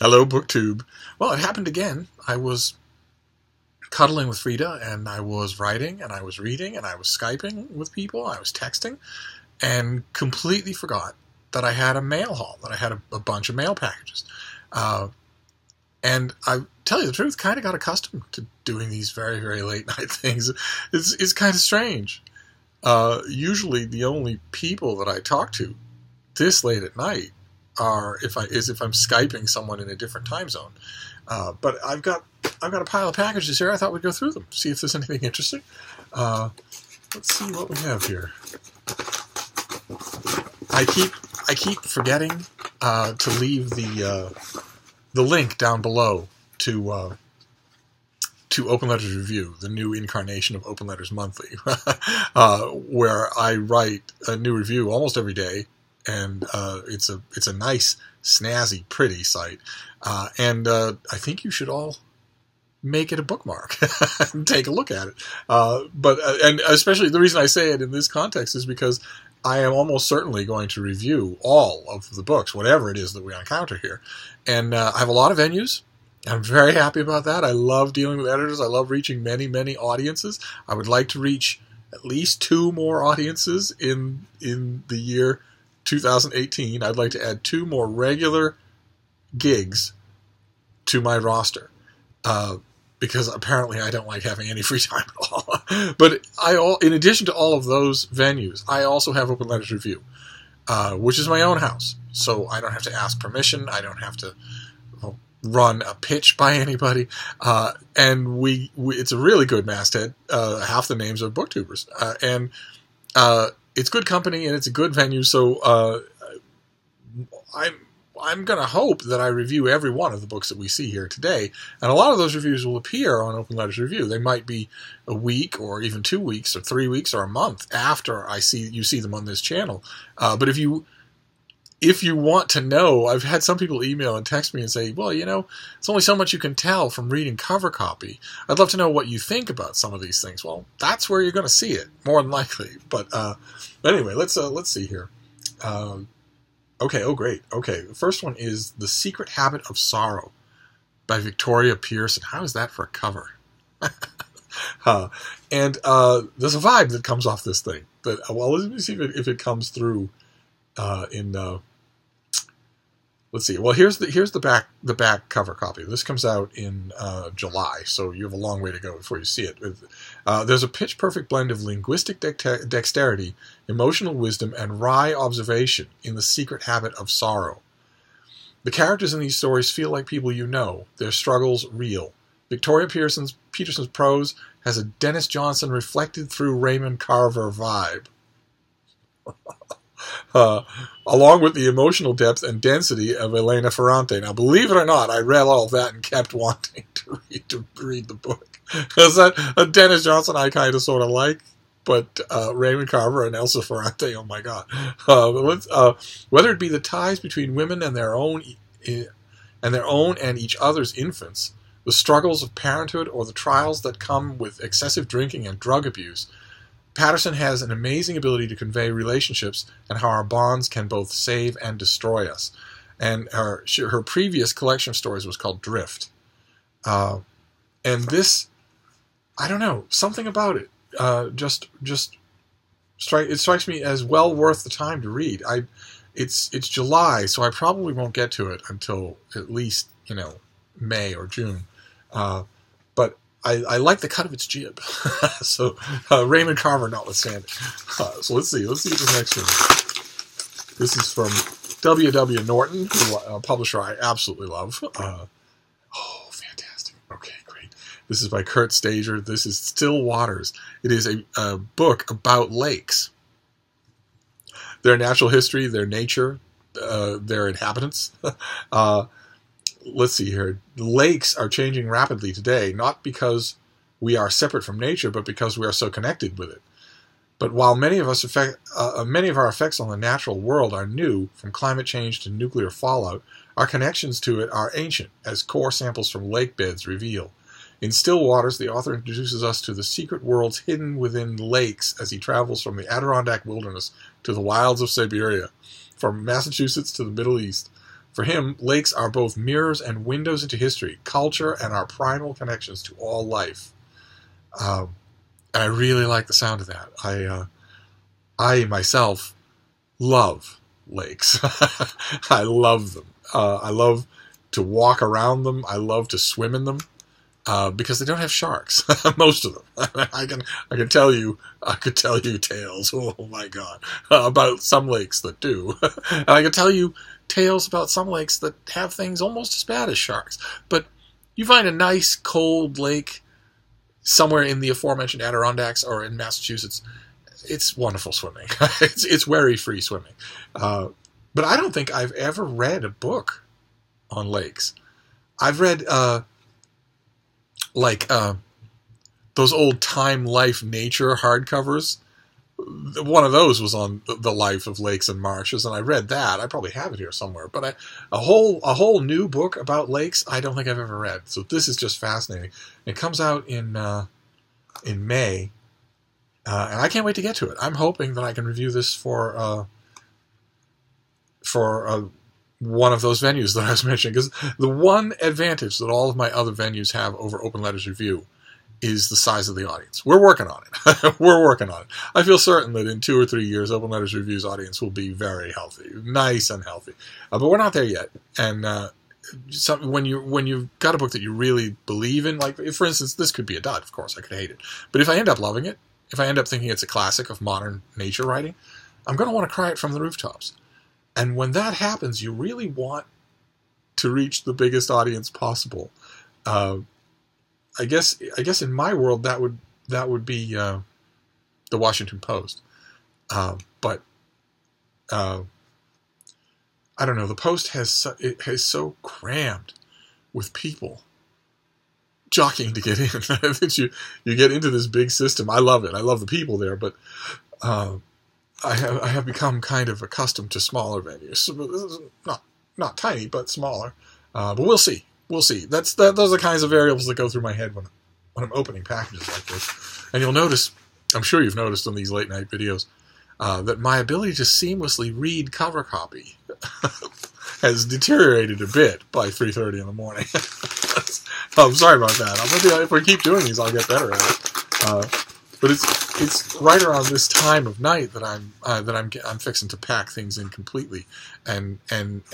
Hello, BookTube. Well, it happened again. I was cuddling with Frida, and I was writing, and I was reading, and I was Skyping with people, I was texting, and completely forgot that I had a mail haul, that I had a bunch of mail packages. And I tell you the truth, kind of got accustomed to doing these very, very late night things. It's kind of strange. Usually the only people that I talk to this late at night are if I'm Skyping someone in a different time zone. But I've got a pile of packages here. I thought we'd go through them, see if there's anything interesting. Let's see what we have here. I keep forgetting to leave the link down below to Open Letters Review, the new incarnation of Open Letters Monthly, where I write a new review almost every day, and it's a nice, snazzy, pretty site, and I think you should all make it a bookmark and take a look at it. And especially the reason I say it in this context is because I am almost certainly going to review all of the books, whatever it is that we encounter here. And I have a lot of venues. I'm very happy about that. I love dealing with editors. I love reaching many, many audiences. I would like to reach at least 2 more audiences in the year 2018. I'd like to add 2 more regular gigs to my roster. Because apparently I don't like having any free time at all. But in addition to all of those venues, I also have Open Letters Review, which is my own house. So I don't have to ask permission. I don't have to run a pitch by anybody. And it's a really good masthead. Half the names are booktubers. And it's good company and it's a good venue. So I'm going to hope that I review every one of the books that we see here today, and a lot of those reviews will appear on Open Letters Review. They might be a week, or even 2 weeks, or 3 weeks, or a month after you see them on this channel. But if you want to know, I've had some people email and text me and say, well, it's only so much you can tell from reading cover copy. I'd love to know what you think about some of these things. Well, that's where you're going to see it, more than likely. But anyway, let's see here. Okay, oh great. Okay, the first one is The Secret Habit of Sorrow by Victoria Pearson. How is that for a cover? And there's a vibe that comes off this thing. Well, let me see if it comes through let's see. Well, here's the back cover copy. This comes out in July, so you have a long way to go before you see it. There's a pitch-perfect blend of linguistic dexterity, emotional wisdom, and wry observation in The Secret Habit of Sorrow. The characters in these stories feel like people you know, their struggles real. Victoria Peterson's prose has a Dennis Johnson reflected through Raymond Carver vibe. Along with the emotional depth and density of Elena Ferrante. Now, believe it or not, I read all of that and kept wanting to read the book. Because a Dennis Johnson I kind of sort of like, but Raymond Carver and Elsa Ferrante, oh my God. Whether it be the ties between women and their own and each other's infants, the struggles of parenthood, or the trials that come with excessive drinking and drug abuse, Patterson has an amazing ability to convey relationships and how our bonds can both save and destroy us. And her previous collection of stories was called Drift. And this, I don't know, something about it it strikes me as well worth the time to read. It's July, so I probably won't get to it until at least May or June. But I like the cut of its jib. So Raymond Carver notwithstanding. So let's see the next one. This is from W.W. Norton, a publisher I absolutely love. Oh, fantastic. Okay, great. This is by Kurt Stager. This is Still Waters. It is a book about lakes. Their natural history, their nature, their inhabitants. Let's see here. Lakes are changing rapidly today, not because we are separate from nature, but because we are so connected with it. But while many of our effects on the natural world are new, from climate change to nuclear fallout, our connections to it are ancient, as core samples from lake beds reveal. In Still Waters, the author introduces us to the secret worlds hidden within lakes as he travels from the Adirondack wilderness to the wilds of Siberia, from Massachusetts to the Middle East. For him, lakes are both mirrors and windows into history, culture, and our primal connections to all life. And I really like the sound of that. I myself love lakes. I love them. I love to walk around them. I love to swim in them. Because they don't have sharks, most of them. I could tell you tales. Oh my God, about some lakes that do. And I could tell you tales about some lakes that have things almost as bad as sharks. But you find a nice cold lake somewhere in the aforementioned Adirondacks or in Massachusetts, it's wonderful swimming. It's worry-free swimming. But I don't think I've ever read a book on lakes. I've read those old Time, Life, Nature hardcovers. One of those was on the life of lakes and marshes, and I read that. I probably have it here somewhere. But a whole new book about lakes, I don't think I've ever read. So this is just fascinating. It comes out in May, and I can't wait to get to it. I'm hoping that I can review this for one of those venues that I was mentioning, because the one advantage that all of my other venues have over Open Letters Review is the size of the audience. We're working on it. We're working on it. I feel certain that in 2 or 3 years, Open Letters Review's audience will be very healthy, nice and healthy. But we're not there yet. And when you've got a book that you really believe in, like, for instance, this could be a dud, of course, I could hate it. But if I end up loving it, if I end up thinking it's a classic of modern nature writing, I'm going to want to cry it from the rooftops. And when that happens, you really want to reach the biggest audience possible. I guess in my world that would be the Washington Post. But I don't know. The Post has so crammed with people jockeying to get in that you get into this big system. I love it. I love the people there, but I have become kind of accustomed to smaller venues. Not tiny, but smaller. But we'll see. We'll see. Those are the kinds of variables that go through my head when I'm opening packages like this. And you'll notice, I'm sure you've noticed on these late night videos, that my ability to seamlessly read cover copy has deteriorated a bit by 3:30 in the morning. I'm sorry about that. If we keep doing these, I'll get better at it. But it's right around this time of night that I'm fixing to pack things in completely and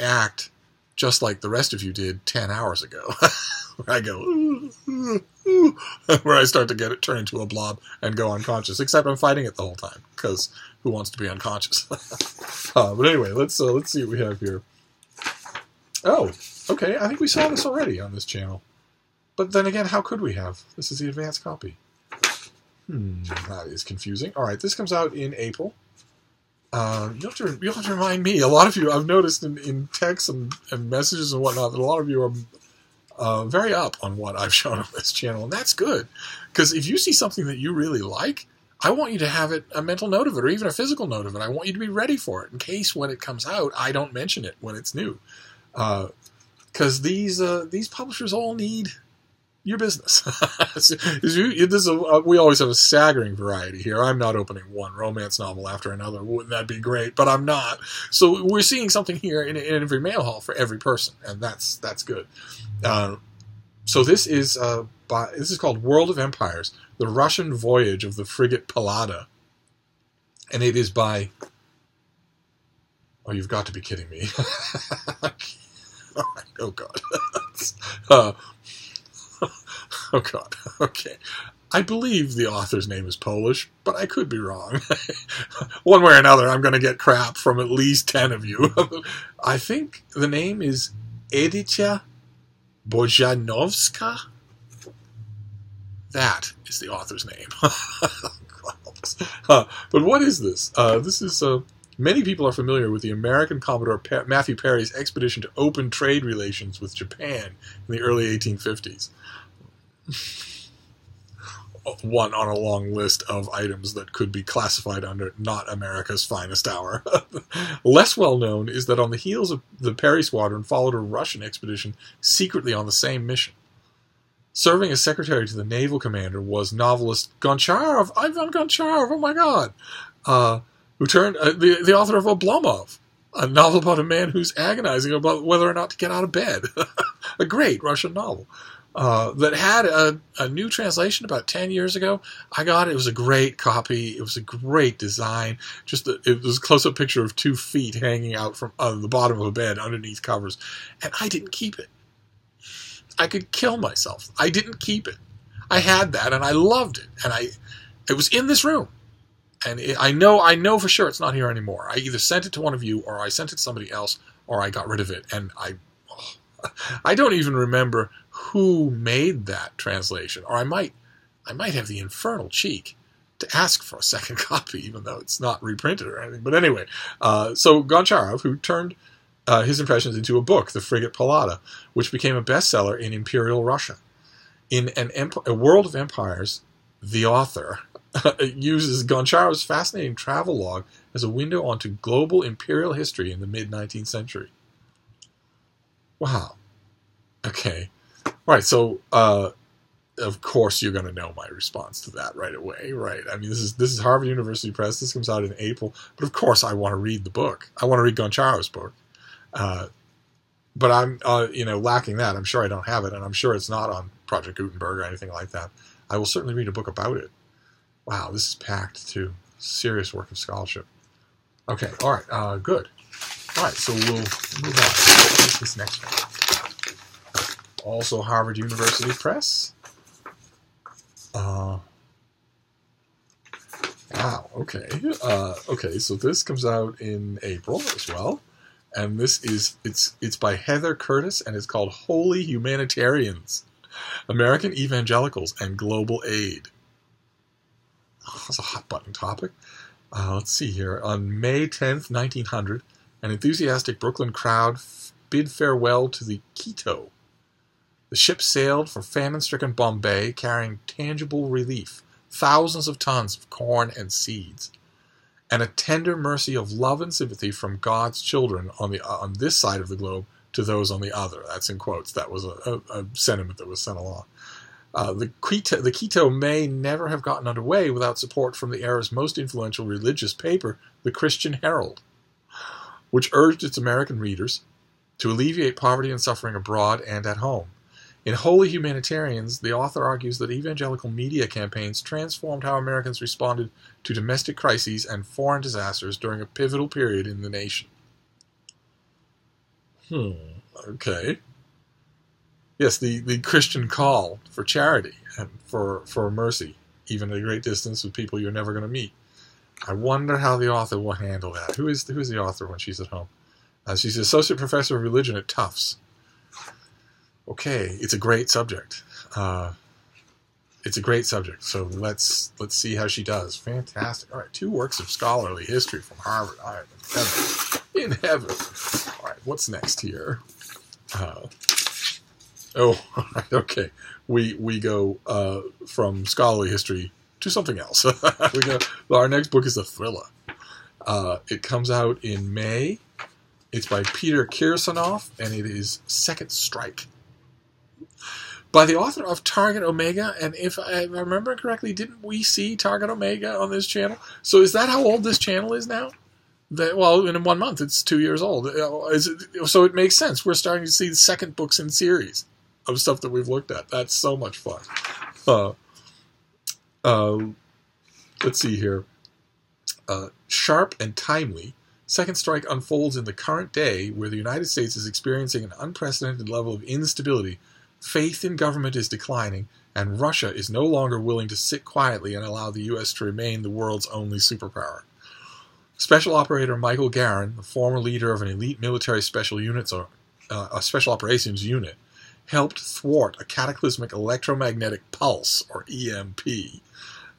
act just like the rest of you did 10 hours ago. Where I go, where I start to turn into a blob and go unconscious. Except I'm fighting it the whole time, because who wants to be unconscious? But anyway, let's see what we have here. Oh, okay. I think we saw this already on this channel. But then again, how could we have? This is the advanced copy. That is confusing. All right, this comes out in April. You'll have to remind me. A lot of you, I've noticed in texts and messages and whatnot, that a lot of you are very up on what I've shown on this channel, and that's good. Because if you see something that you really like, I want you to have a mental note of it, or even a physical note of it. I want you to be ready for it, in case when it comes out, I don't mention it when it's new. Because these publishers all need your business. We always have a staggering variety here. I'm not opening one romance novel after another. Wouldn't that be great? But I'm not. So we're seeing something here in every mail haul for every person, and that's good. So this is called World of Empires: The Russian Voyage of the Frigate Pallada, and it is by. Oh, you've got to be kidding me! Oh God. Oh God, okay. I believe the author's name is Polish, but I could be wrong. One way or another, I'm going to get crap from at least 10 of you. I think the name is Edyta Bojanowska. That is the author's name. But what is this? This is... Many people are familiar with the American Commodore Matthew Perry's expedition to open trade relations with Japan in the early 1850s. One on a long list of items that could be classified under not America's finest hour. Less well known is that on the heels of the Perry Squadron followed a Russian expedition secretly on the same mission. Serving as secretary to the naval commander was novelist Ivan Goncharov, oh my God, who turned the author of Oblomov, A novel about a man who's agonizing about whether or not to get out of bed. A great Russian novel. That had a new translation about 10 years ago. I got it. It was a great copy. It was a great design. It was a close-up picture of 2 feet hanging out from the bottom of a bed underneath covers. And I didn't keep it. I could kill myself. I didn't keep it. I had that, and I loved it. And it was in this room. And I know for sure it's not here anymore. I either sent it to one of you, or I sent it to somebody else, or I got rid of it. And I don't even remember who made that translation, or I might have the infernal cheek to ask for a second copy, even though it's not reprinted or anything. But anyway, so Goncharov, who turned his impressions into a book, The Frigate Pallada, which became a bestseller in Imperial Russia. In a world of empires, the author uses Goncharov's fascinating travelogue as a window onto global imperial history in the mid-19th century. Wow. Okay. Right, so, of course you're going to know my response to that right away, right? I mean, this is Harvard University Press. This comes out in April. But of course I want to read the book. I want to read Goncharov's book. But I'm, lacking that. I'm sure I don't have it, and I'm sure it's not on Project Gutenberg or anything like that. I will certainly read a book about it. Wow, this is packed, too. Serious work of scholarship. Okay, all right, good. All right, so we'll move on. What's this next one? Also Harvard University Press. Wow, okay. Okay, so this comes out in April as well. And this is, it's by Heather Curtis, and it's called Holy Humanitarians, American Evangelicals and Global Aid. Oh, that's a hot-button topic. Let's see here. On May 10th, 1900, an enthusiastic Brooklyn crowd bid farewell to the Quito. The ship sailed for famine-stricken Bombay, carrying tangible relief, thousands of tons of corn and seeds, and a tender mercy of love and sympathy from God's children on this side of the globe to those on the other. That's in quotes. That was a sentiment that was sent along. The Quito may never have gotten underway without support from the era's most influential religious paper, the Christian Herald, which urged its American readers to alleviate poverty and suffering abroad and at home. In Holy Humanitarians, the author argues that evangelical media campaigns transformed how Americans responded to domestic crises and foreign disasters during a pivotal period in the nation. Okay. Yes, the Christian call for charity and for mercy, even at a great distance with people you're never going to meet. I wonder how the author will handle that. Who is the author when she's at home? She's an associate professor of religion at Tufts. Okay, it's a great subject. It's a great subject. So let's see how she does. Fantastic. All right, 2 works of scholarly history from Harvard. All right, in heaven. All right, what's next here? All right, okay. We go from scholarly history to something else. Our next book is a Thrilla. It comes out in May. It's by Peter Kirsanov, and it is Second Strike. By the author of Target Omega, and if I remember correctly, didn't we see Target Omega on this channel? So is that how old this channel is now? Well, in 1 month, it's 2 years old. So it makes sense. We're starting to see the second books in series of stuff that we've looked at. That's so much fun. Let's see here. Sharp and timely, Second Strike unfolds in the current day where the United States is experiencing an unprecedented level of instability. Faith in government is declining, and Russia is no longer willing to sit quietly and allow the U.S. to remain the world's only superpower. Special Operator Michael Garin, the former leader of an elite military special operations unit, helped thwart a cataclysmic electromagnetic pulse, or EMP,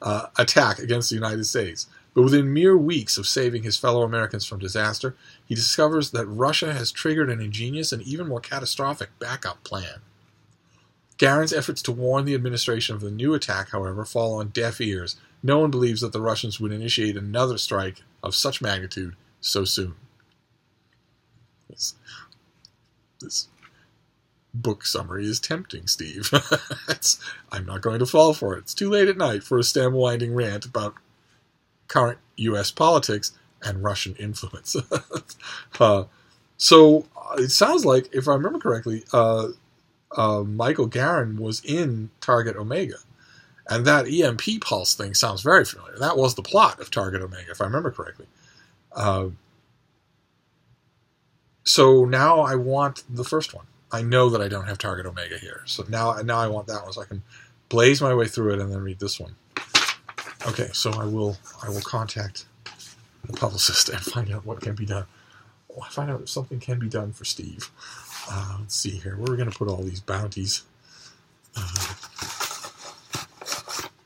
attack against the United States. But within mere weeks of saving his fellow Americans from disaster, he discovers that Russia has triggered an ingenious and even more catastrophic backup plan. Garin's efforts to warn the administration of the new attack, however, fall on deaf ears. No one believes that the Russians would initiate another strike of such magnitude so soon. This book summary is tempting, Steve. I'm not going to fall for it. It's too late at night for a stem-winding rant about current U.S. politics, and Russian influence. So it sounds like, if I remember correctly, Michael Garron was in Target Omega. And that EMP pulse thing sounds very familiar. That was the plot of Target Omega, if I remember correctly. So now I want the first one. I know that I don't have Target Omega here. So now I want that one, so I can blaze my way through it and then read this one. Okay, so I will contact the publicist and find out what can be done. Find out if something can be done for Steve. Let's see here. Where are we going to put all these bounties?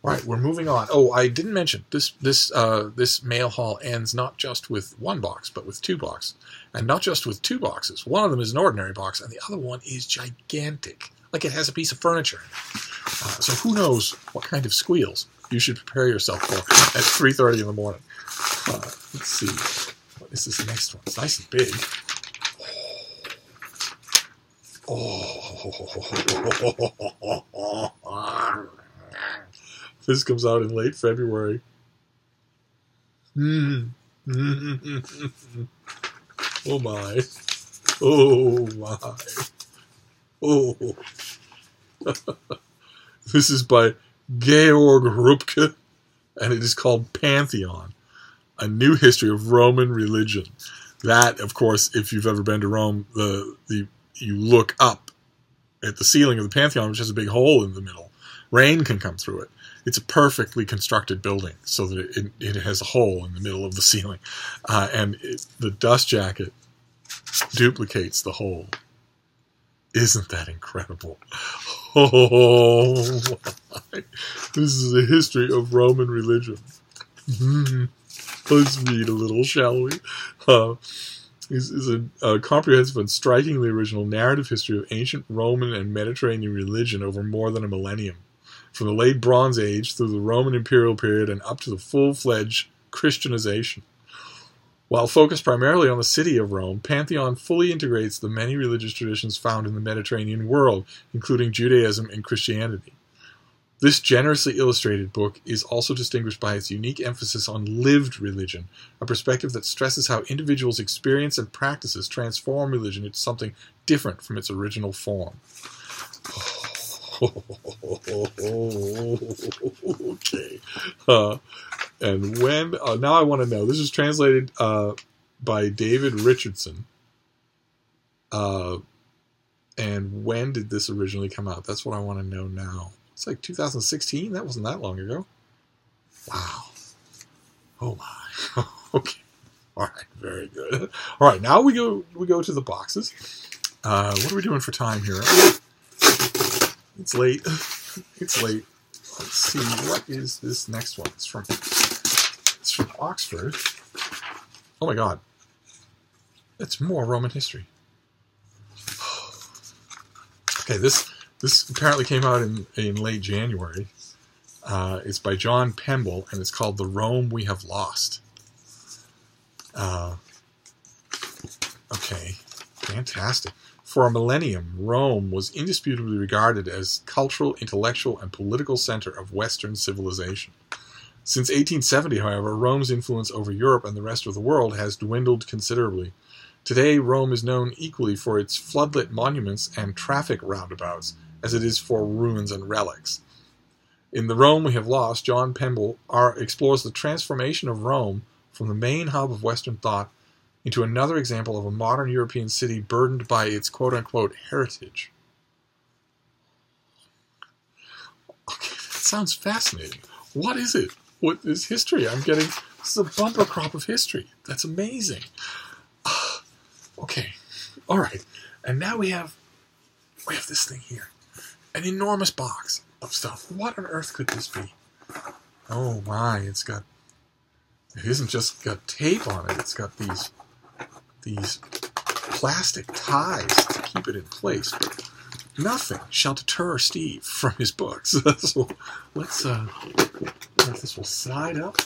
All right, we're moving on. Oh, I didn't mention this mail haul ends not just with one box, but with two boxes, and not just with two boxes. One of them is an ordinary box, and the other one is gigantic, like it has a piece of furniture in it. So who knows what kind of squeals you should prepare yourself for at 3:30 in the morning. Let's see. What is this next one? It's nice and big. Oh. This comes out in late February. Oh my. Oh my. Oh. This is by Georg Rupke, and it is called Pantheon, A New History of Roman Religion. That, of course, if you've ever been to Rome, you look up at the ceiling of the Pantheon, which has a big hole in the middle. Rain can come through it. It's a perfectly constructed building so that it has a hole in the middle of the ceiling. And the dust jacket duplicates the hole. Isn't that incredible? Oh, my. This is a history of Roman religion. Let's read a little, shall we? This is a comprehensive and strikingly original narrative history of ancient Roman and Mediterranean religion over more than a millennium. From the late Bronze Age through the Roman imperial period and up to the full-fledged Christianization. While focused primarily on the city of Rome, Pantheon fully integrates the many religious traditions found in the Mediterranean world, including Judaism and Christianity. This generously illustrated book is also distinguished by its unique emphasis on lived religion, a perspective that stresses how individuals' experience and practices transform religion into something different from its original form. Okay. And when... now I want to know. This is translated by David Richardson. And when did this originally come out? That's what I want to know now. It's like 2016? That wasn't that long ago. Wow. Oh my. Okay. All right. Very good. All right. Now we go to the boxes. What are we doing for time here? It's late. It's late. Let's see. What is this next one? It's from Oxford. Oh my God. It's more Roman history. Okay, this apparently came out in late January. It's by John Pemble, and it's called The Rome We Have Lost. Okay, fantastic. For a millennium, Rome was indisputably regarded as cultural, intellectual, and political center of Western civilization. Since 1870, however, Rome's influence over Europe and the rest of the world has dwindled considerably. Today, Rome is known equally for its floodlit monuments and traffic roundabouts as it is for ruins and relics. In The Rome We Have Lost, John Pemble explores the transformation of Rome from the main hub of Western thought into another example of a modern European city burdened by its quote-unquote heritage. Okay, that sounds fascinating. What is it? What is history? I'm getting... This is a bumper crop of history. That's amazing. Okay. All right. And now we have this thing here. An enormous box of stuff. What on earth could this be? Oh my, it isn't just got tape on it. It's got these plastic ties to keep it in place. But nothing shall deter Steve from his books. So let's wonder if this will slide up.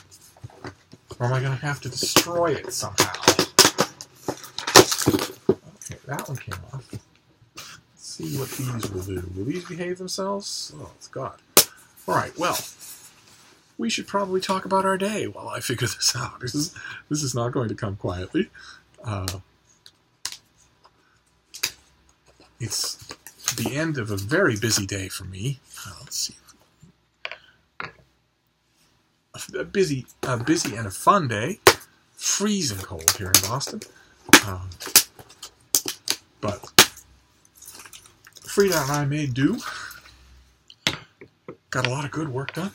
Or am I going to have to destroy it somehow? Okay, that one came off. Let's see what these will do. Will these behave themselves? Oh, it's God. All right, well, we should probably talk about our day while I figure this out. This is not going to come quietly. It's the end of a very busy day for me. Let's see. A busy and a fun day. Freezing cold here in Boston. But Frida and I made do. Got a lot of good work done.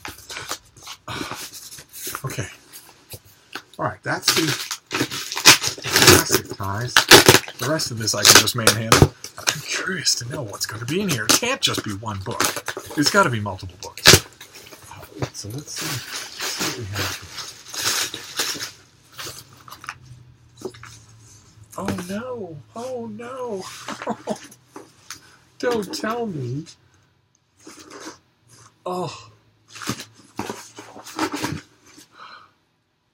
Okay. Alright, that's the plastic ties. The rest of this I can just manhandle. I'm curious to know what's going to be in here. It can't just be one book. It's got to be multiple books. So let's see what we have here. Oh no! Oh no! Don't tell me. Oh.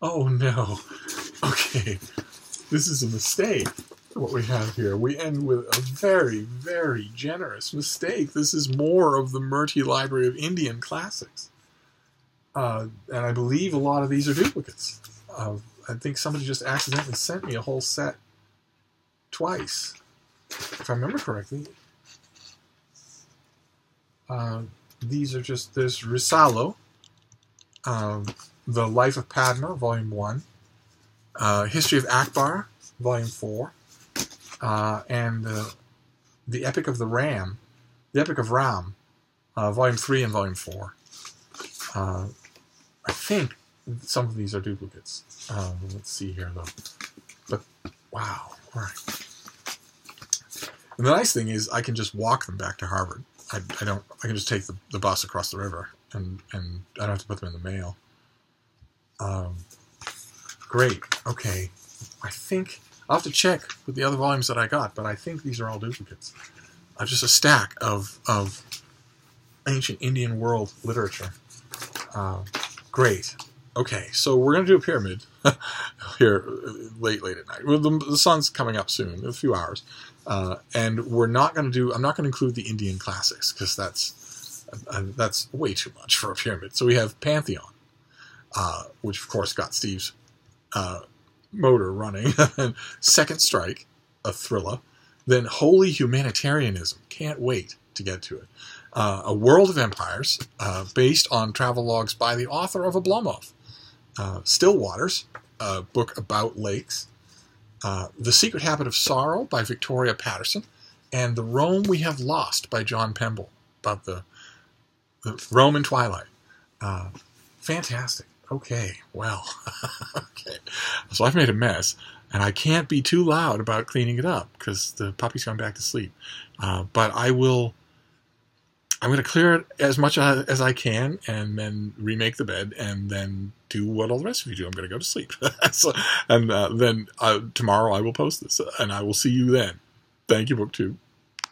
Oh no. Okay. This is a mistake, what we have here. We end with a very, very generous mistake. This is more of the Murty Library of Indian Classics. And I believe a lot of these are duplicates. I think somebody just accidentally sent me a whole set twice, if I remember correctly. These are just, there's Risalo, The Life of Padma, Volume 1, History of Akbar, Volume 4, and The Epic of Ram, Volume 3 and Volume 4. I think some of these are duplicates. Let's see here, though. But, wow, all right. And the nice thing is I can just walk them back to Harvard. I can just take the bus across the river, and I don't have to put them in the mail. Great. Okay. I think I'll have to check with the other volumes that I got, but I think these are all duplicates. Just a stack of ancient Indian world literature. Great. Okay, so we're going to do a pyramid here late at night. Well, the sun's coming up soon, in a few hours. And I'm not going to include the Indian classics, because that's way too much for a pyramid. So we have Pantheon, which of course got Steve's motor running. And Second Strike, a Thrilla. Then Holy Humanitarianism. Can't wait to get to it. A World of Empires, based on travelogues by the author of Oblomov. Still Waters, a book about lakes. The Secret Habit of Sorrow by Victoria Patterson. And The Rome We Have Lost by John Pemble, about the Rome in Twilight. Fantastic. Okay, well, okay. So I've made a mess, and I can't be too loud about cleaning it up, because the puppy's gone back to sleep. But I'm going to clear it as much as I can, and then remake the bed, and then do what all the rest of you do. I'm going to go to sleep. Then tomorrow I will post this, and I will see you then. Thank you, BookTube.